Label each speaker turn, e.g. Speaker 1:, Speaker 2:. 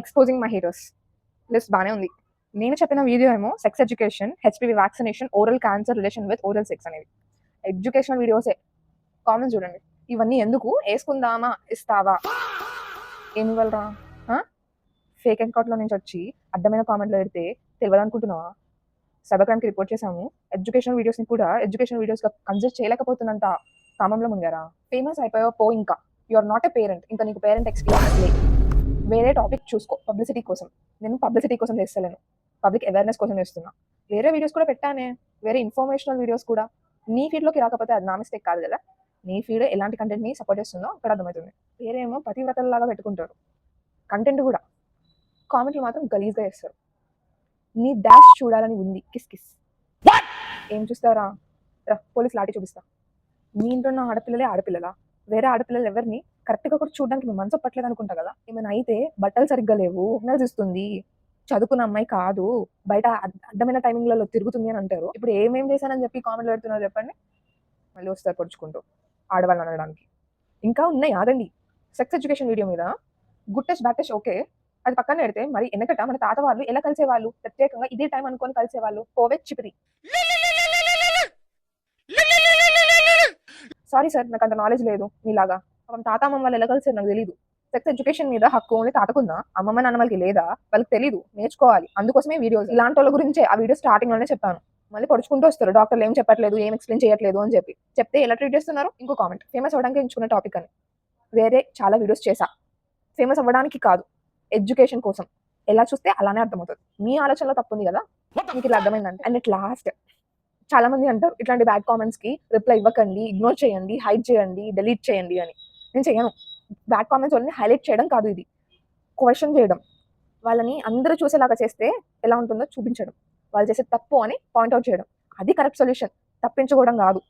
Speaker 1: Exposing my heroes list బాగానే ఉంది. నేను చెప్పిన వీడియో ఏమో sex education, HPV vaccination, oral cancer relation with oral sex అనేవి ఎడ్యుకేషనల్ వీడియోసే. కామెంట్స్ చూడండి. ఇవన్నీ ఎందుకు వేసుకుందామా, ఇస్తావా, ఏమి ఇవ్వలరా? ఫేక్ అకౌంట్లో నుంచి వచ్చి అడ్డమైన కామెంట్లు పెడితే తెలియదు అనుకుంటున్నావా? సైబర్ క్రైమ్కి రిపోర్ట్ చేశాము. ఎడ్యుకేషన్ వీడియోస్ని కూడా ఎడ్యుకేషన్ వీడియోస్గా కన్సిడర్ చేయలేకపోతున్నంత కామంలో ముంగారా. ఫేమస్ అయిపోయావు పో, ఇంకా you are not a parent, ఇంకా నీకు పేరెంట్ ఎక్స్పీరియన్స్ లేదు. వేరే టాపిక్ చూసుకో. పబ్లిసిటీ కోసం నేను పబ్లిసిటీ కోసం చేస్తలేను, పబ్లిక్ అవేర్నెస్ కోసం చేస్తున్నా. వేరే వీడియోస్ కూడా పెట్టానే, వేరే ఇన్ఫర్మేషనల్ వీడియోస్ కూడా. నీ ఫీడ్లోకి రాకపోతే అది నా మిస్టేక్ కాదు కదా. నీ ఫీడ్ ఎలాంటి కంటెంట్ని సపోర్ట్ చేస్తుందో అక్కడ అర్థమవుతుంది. వేరే ఏమో పతివ్రతల్లాగా పెట్టుకుంటారు కంటెంట్ కూడా, కామెంట్లు మాత్రం గలీజ్గా చేస్తారు. నీ డాష్ చూడాలని ఉంది, కిస్ కిస్. ఏం చూస్తారా? పోలీస్ లాఠీ చూపిస్తా. మీ ఇంట్లో ఉన్న ఆడపిల్లలే ఆడపిల్లలా? వేరే ఆడపిల్లలు ఎవరిని కరెక్ట్గా కూడా చూడడానికి మీ మనసు పట్టలేదు అనుకుంటా కదా. ఏమైనా అయితే బట్టలు సరిగ్గా లేవు, సిగ్నల్స్ ఇస్తుంది, చదువుకున్న అమ్మాయి కాదు, బయట అడ్డమైన టైమింగ్లలో తిరుగుతుంది అని అంటారు. ఇప్పుడు ఏమేం చేశానని చెప్పి కామెంట్లు పెడుతున్నారు చెప్పండి. మళ్ళీ వస్తారు పొడుచుకుంటూ ఆడవాళ్ళని అనడానికి. ఇంకా ఉన్నాయి, ఆగండి. సెక్స్ ఎడ్యుకేషన్ వీడియో మీద good touch bad touch okay, అది పక్కన పెడితే మరి వెనకట మన తాత వాళ్ళు ఎలా కలిసేవాళ్ళు, ప్రత్యేకంగా ఇదే టైం అనుకొని కలిసేవాళ్ళు. పోవే చిపిరి. సారీ సార్, నాకు అంత నాలెడ్జ్ లేదు మీలాగా. పాపం తాత అమ్మమ్మ వాళ్ళు ఎలా కలిసారు నాకు తెలియదు. సెక్స్ ఎడ్యుకేషన్ మీద హక్కు ఓన్లీ తాతకుందా, అమ్మమ్మ నాన్నమ్మకి లేదా? వాళ్ళకి తెలీదు, నేర్చుకోవాలి. అందుకోసమే వీడియోస్. ఇలాంటి వాళ్ళ గురించే ఆ వీడియో స్టార్టింగ్ లోనే చెప్పాను. మళ్ళీ పొడుచుకుంటూ వస్తారు, డాక్టర్లు ఏం చెప్పట్లేదు, ఏం ఎక్స్ప్లెయిన్ చేయట్లేదు అని చెప్పి. చెప్తే ఎలా ట్రీట్ చేస్తున్నారు? ఇంకో కామెంట్, ఫేమస్ అవ్వడానికి ఎంచుకున్న టాపిక్ అని. వేరే చాలా వీడియోస్ చేశా, ఫేమస్ అవ్వడానికి కాదు, ఎడ్యుకేషన్ కోసం. ఎలా చూస్తే అలానే అర్థమవుతుంది. మీ ఆలోచనలో తప్పు ఉంది కదా, మీకు ఇలా అర్థమైందంటే. అండ్ ఇట్ లాస్ట్ చాలా మంది అంటారు ఇట్లాంటి బ్యాడ్ కామెంట్స్ కి రిప్లై ఇవ్వకండి, ఇగ్నోర్ చేయండి, హైడ్ చేయండి, డిలీట్ చేయండి అని. నేను చేయను. బ్యాడ్ కామెంట్స్ వాళ్ళని హైలైట్ చేయడం కాదు, ఇది క్వశ్చన్ చేయడం. వాళ్ళని అందరూ చూసేలాగా చేస్తే ఎలా ఉంటుందో చూపించడం, వాళ్ళు చేసే తప్పు అని పాయింట్అవుట్ చేయడం. అది కరెక్ట్ సొల్యూషన్, తప్పించుకోవడం కాదు.